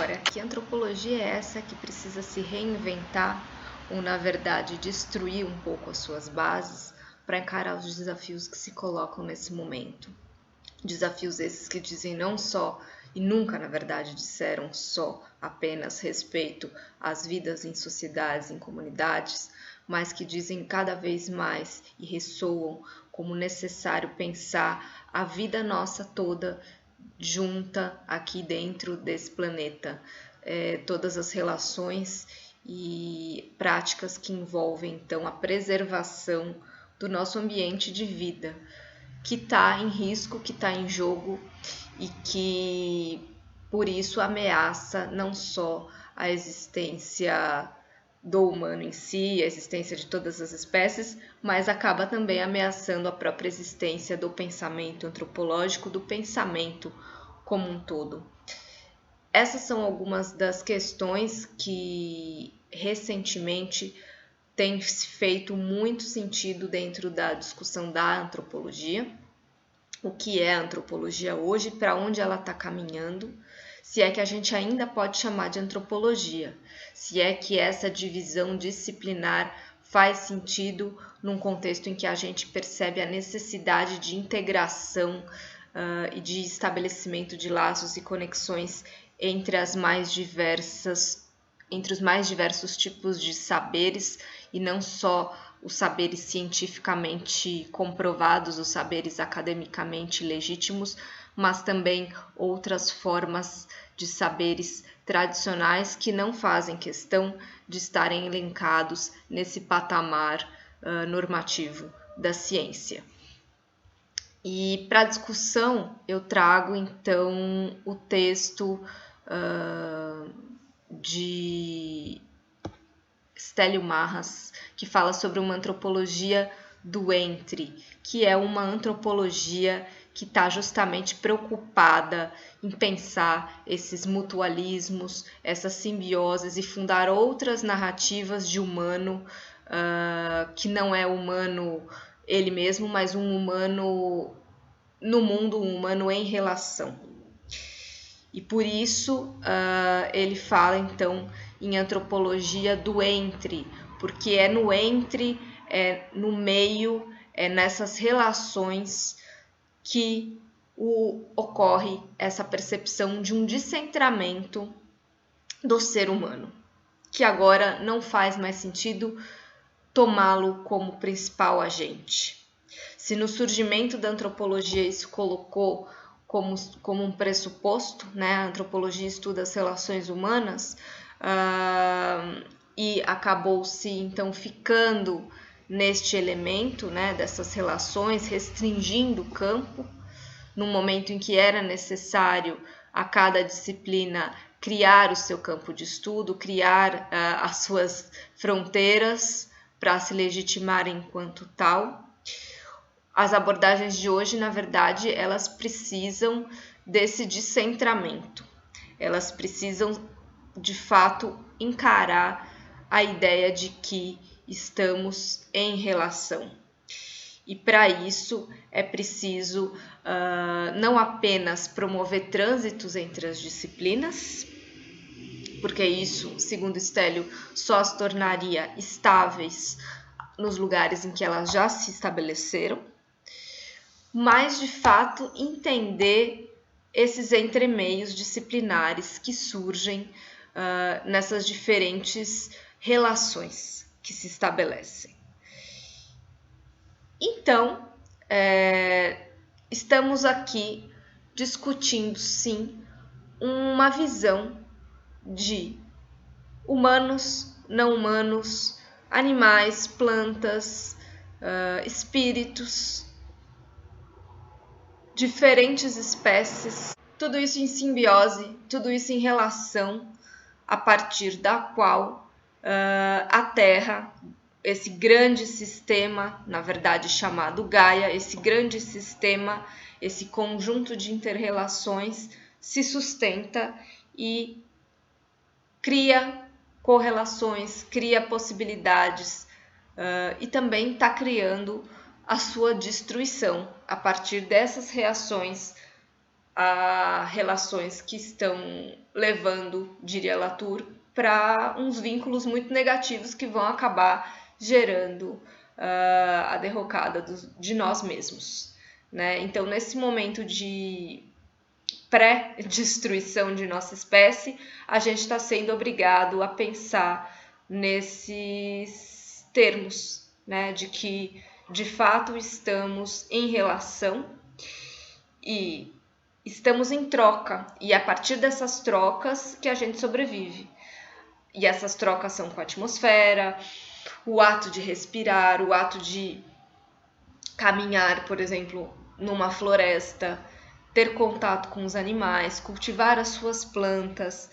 história. Que antropologia é essa que precisa se reinventar ou, na verdade, destruir um pouco as suas bases para encarar os desafios que se colocam nesse momento? Desafios esses que dizem não só, e nunca, na verdade, disseram só apenas respeito às vidas em sociedades, em comunidades, mas que dizem cada vez mais e ressoam como necessário pensar a vida nossa toda junta aqui dentro desse planeta, todas as relações e práticas que envolvem então a preservação do nosso ambiente de vida, que está em risco, que está em jogo e que por isso ameaça não só a existência do humano em si, a existência de todas as espécies, mas acaba também ameaçando a própria existência do pensamento antropológico, do pensamento como um todo. Essas são algumas das questões que recentemente têm feito muito sentido dentro da discussão da antropologia. O que é a antropologia hoje, para onde ela está caminhando, se é que a gente ainda pode chamar de antropologia, se é que essa divisão disciplinar faz sentido num contexto em que a gente percebe a necessidade de integração e de estabelecimento de laços e conexões entre os mais diversos tipos de saberes e não só os saberes cientificamente comprovados, os saberes academicamente legítimos, mas também outras formas de saberes tradicionais que não fazem questão de estarem elencados nesse patamar normativo da ciência. E para a discussão eu trago então o texto de Stélio Marras, que fala sobre uma antropologia do entre, que é uma antropologia que está justamente preocupada em pensar esses mutualismos, essas simbioses e fundar outras narrativas de humano, que não é humano ele mesmo, mas um humano no mundo, um humano em relação. E por isso ele fala então em antropologia do entre, porque é no entre, é no meio, é nessas relações que ocorre essa percepção de um descentramento do ser humano, que agora não faz mais sentido tomá-lo como principal agente. Se no surgimento da antropologia isso colocou como um pressuposto, né? A antropologia estuda as relações humanas e acabou-se então ficando neste elemento, né, dessas relações, restringindo o campo, no momento em que era necessário a cada disciplina criar o seu campo de estudo, criar as suas fronteiras para se legitimar enquanto tal. As abordagens de hoje, na verdade, elas precisam desse descentramento. Elas precisam, de fato, encarar a ideia de que estamos em relação. E para isso é preciso não apenas promover trânsitos entre as disciplinas, porque isso, segundo Stélio, só se tornaria estáveis nos lugares em que elas já se estabeleceram, mas de fato entender esses entremeios disciplinares que surgem nessas diferentes relações que se estabelecem. Então, estamos aqui discutindo, sim, uma visão de humanos, não humanos, animais, plantas, espíritos, diferentes espécies, tudo isso em simbiose, tudo isso em relação, a partir da qual a Terra, esse grande sistema, na verdade chamado Gaia, esse grande sistema, esse conjunto de inter-relações se sustenta e cria correlações, cria possibilidades e também está criando a sua destruição a partir dessas reações a relações que estão levando, diria Latour, para uns vínculos muito negativos que vão acabar gerando a derrocada de nós mesmos, né? Então, nesse momento de pré-destruição de nossa espécie, a gente está sendo obrigado a pensar nesses termos, né? De que, de fato, estamos em relação e estamos em troca, e é a partir dessas trocas que a gente sobrevive. E essas trocas são com a atmosfera, o ato de respirar, o ato de caminhar, por exemplo, numa floresta, ter contato com os animais, cultivar as suas plantas.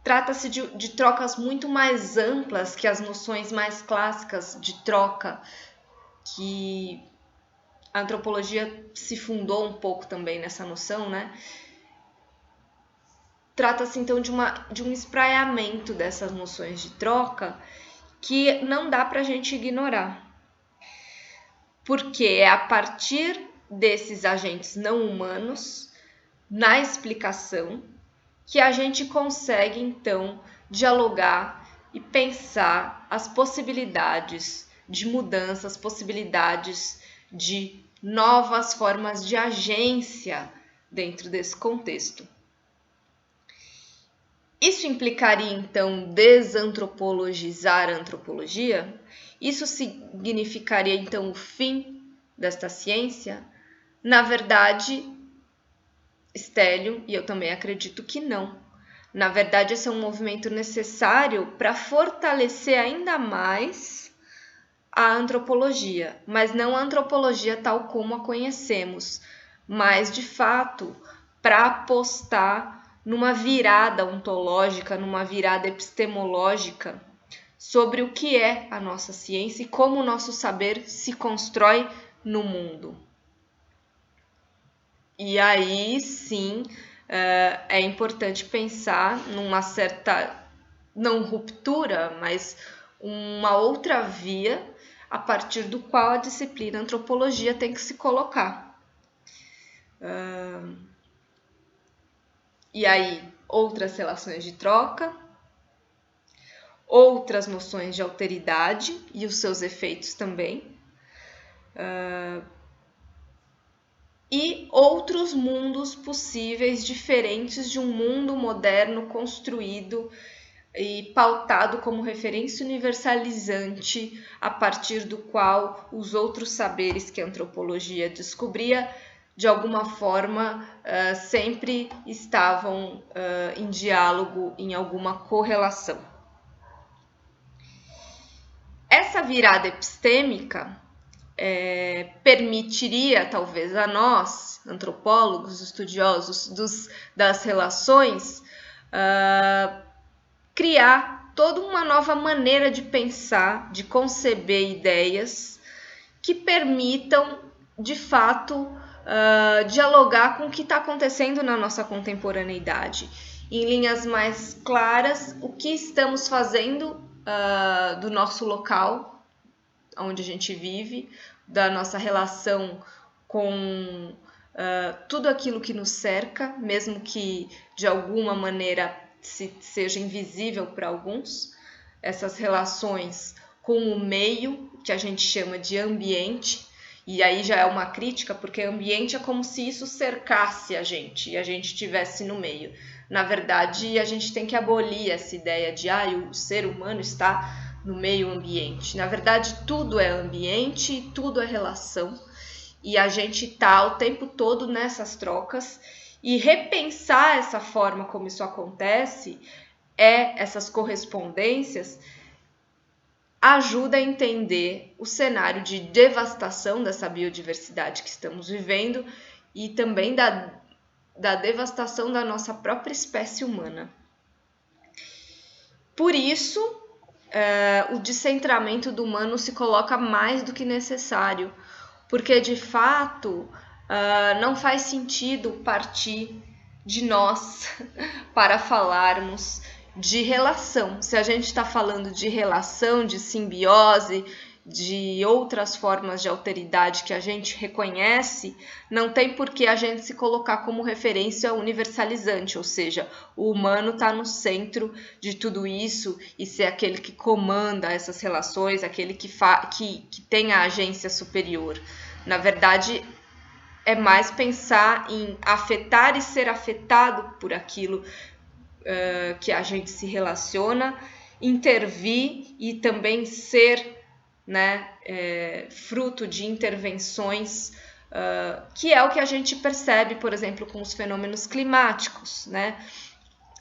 Trata-se de trocas muito mais amplas que as noções mais clássicas de troca, que a antropologia se fundou um pouco também nessa noção, né? Trata-se então de um espraiamento dessas noções de troca que não dá para a gente ignorar. Porque é a partir desses agentes não humanos, na explicação, que a gente consegue então dialogar e pensar as possibilidades de mudança, as possibilidades de novas formas de agência dentro desse contexto. Isso implicaria, então, desantropologizar a antropologia? Isso significaria, então, o fim desta ciência? Na verdade, Stélio, e eu também acredito que não. Na verdade, esse é um movimento necessário para fortalecer ainda mais a antropologia, mas não a antropologia tal como a conhecemos, mas, de fato, para apostar numa virada ontológica, numa virada epistemológica sobre o que é a nossa ciência e como o nosso saber se constrói no mundo. E aí, sim, é importante pensar numa certa, não ruptura, mas uma outra via a partir do qual a disciplina antropologia tem que se colocar. E aí, outras relações de troca, outras noções de alteridade e os seus efeitos também, e outros mundos possíveis diferentes de um mundo moderno construído e pautado como referência universalizante a partir do qual os outros saberes que a antropologia descobria de alguma forma sempre estavam em diálogo, em alguma correlação. Essa virada epistêmica permitiria, talvez, a nós, antropólogos, estudiosos das relações, criar toda uma nova maneira de pensar, de conceber ideias que permitam, de fato, dialogar com o que está acontecendo na nossa contemporaneidade. Em linhas mais claras, o que estamos fazendo do nosso local, onde a gente vive, da nossa relação com tudo aquilo que nos cerca, mesmo que de alguma maneira seja invisível para alguns, essas relações com o meio, que a gente chama de ambiente. E aí já é uma crítica, porque ambiente é como se isso cercasse a gente e a gente estivesse no meio. Na verdade, a gente tem que abolir essa ideia de o ser humano está no meio ambiente. Na verdade, tudo é ambiente, tudo é relação. E a gente está o tempo todo nessas trocas. E repensar essa forma como isso acontece, essas correspondências, ajuda a entender o cenário de devastação dessa biodiversidade que estamos vivendo e também da devastação da nossa própria espécie humana. Por isso, o descentramento do humano se coloca mais do que necessário, porque de fato não faz sentido partir de nós para falarmos de relação. Se a gente está falando de relação, de simbiose, de outras formas de alteridade que a gente reconhece, não tem por que a gente se colocar como referência universalizante, ou seja, o humano está no centro de tudo isso e ser aquele que comanda essas relações, aquele que tem a agência superior. Na verdade, é mais pensar em afetar e ser afetado por aquilo que a gente se relaciona, intervir e também ser, né, fruto de intervenções, que é o que a gente percebe, por exemplo, com os fenômenos climáticos, né?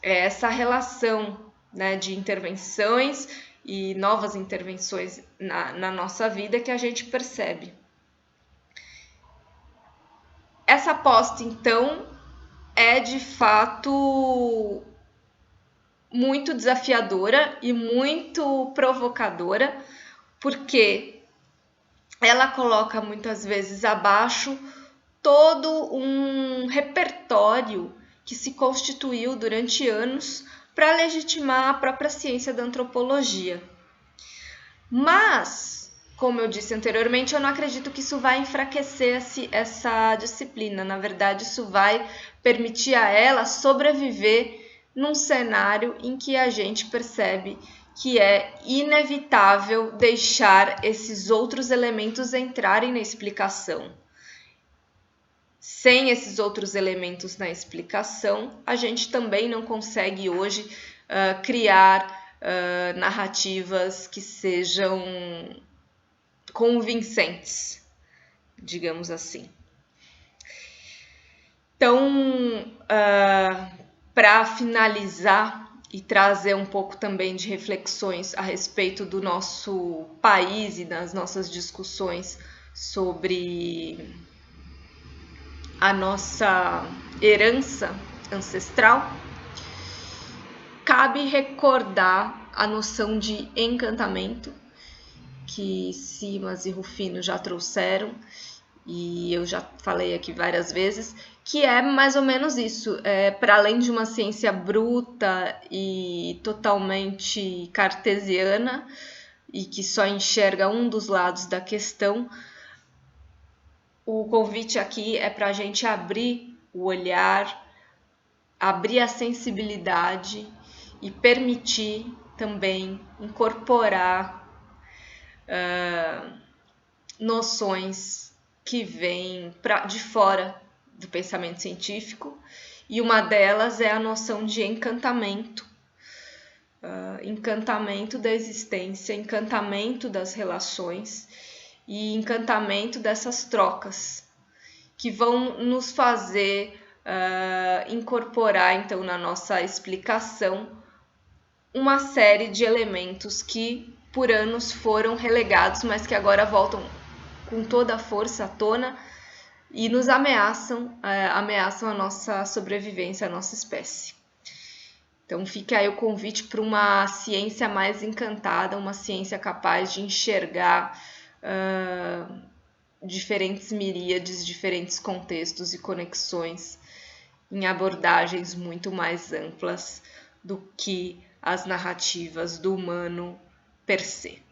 É essa relação, né, de intervenções e novas intervenções na nossa vida que a gente percebe. Essa aposta, então, é de fato muito desafiadora e muito provocadora, porque ela coloca muitas vezes abaixo todo um repertório que se constituiu durante anos para legitimar a própria ciência da antropologia. Mas, como eu disse anteriormente, eu não acredito que isso vai enfraquecer essa disciplina. Na verdade, isso vai permitir a ela sobreviver num cenário em que a gente percebe que é inevitável deixar esses outros elementos entrarem na explicação. Sem esses outros elementos na explicação, a gente também não consegue hoje criar narrativas que sejam convincentes, digamos assim. Então, para finalizar e trazer um pouco também de reflexões a respeito do nosso país e das nossas discussões sobre a nossa herança ancestral, cabe recordar a noção de encantamento que Simas e Rufino já trouxeram e eu já falei aqui várias vezes, que é mais ou menos isso, para além de uma ciência bruta e totalmente cartesiana e que só enxerga um dos lados da questão, o convite aqui é para a gente abrir o olhar, abrir a sensibilidade e permitir também incorporar noções que vêm de fora do pensamento científico, e uma delas é a noção de encantamento. Encantamento da existência, encantamento das relações e encantamento dessas trocas, que vão nos fazer incorporar, então, na nossa explicação, uma série de elementos que por anos foram relegados, mas que agora voltam com toda a força à tona e nos ameaçam a nossa sobrevivência, a nossa espécie. Então fica aí o convite para uma ciência mais encantada, uma ciência capaz de enxergar diferentes miríades, diferentes contextos e conexões em abordagens muito mais amplas do que as narrativas do humano per se.